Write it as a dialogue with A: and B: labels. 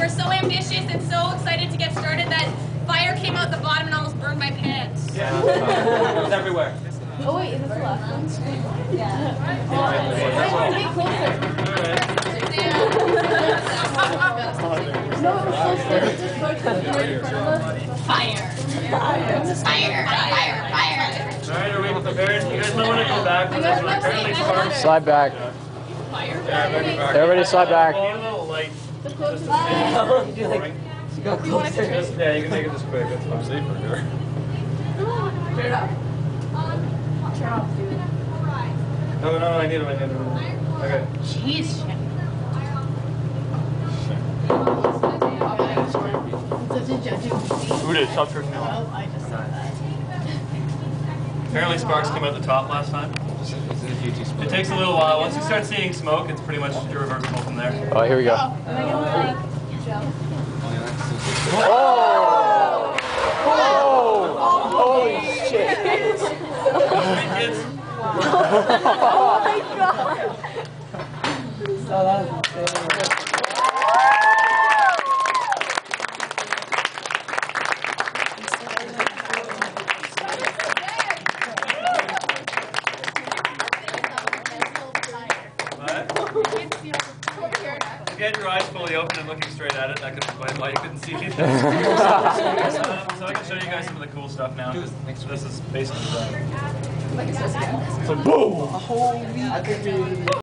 A: were so ambitious and so excited to get started that fire came out the bottom and almost burned my pants.
B: Yeah, it's everywhere.
C: Oh wait, is this the last one? Yeah. Get closer. No, it was so slow. Just right in front of us.
A: Fire. Fire.
B: Alright, are we prepared? You guys might want to go back. Apparently sparks.
D: Slide back.
B: Yeah,
D: Everybody slide back.
B: A little light.
C: The closest.
B: Yeah, you can make it this quick. That's I'm safer here.
C: Turn it up. Turn off, dude.
B: No, I need him. Okay.
A: Jeez.
C: Such a judging.
B: Who did? Stop tripping me off.
C: Oh, I just saw that.
B: Apparently sparks came out the top last time. It takes a little while. Once you start seeing smoke, it's pretty much irreversible from there.
D: Oh, here we go.
C: Am I gonna like jump?
D: Oh! Oh! Holy shit!
B: Kids.
C: Oh my god!
D: Oh, that was insane.
B: If you had your eyes fully open and looking straight at it, that could explain why you couldn't see anything. So I can show you guys some of the cool stuff now. This is basically the...
D: It's like boom!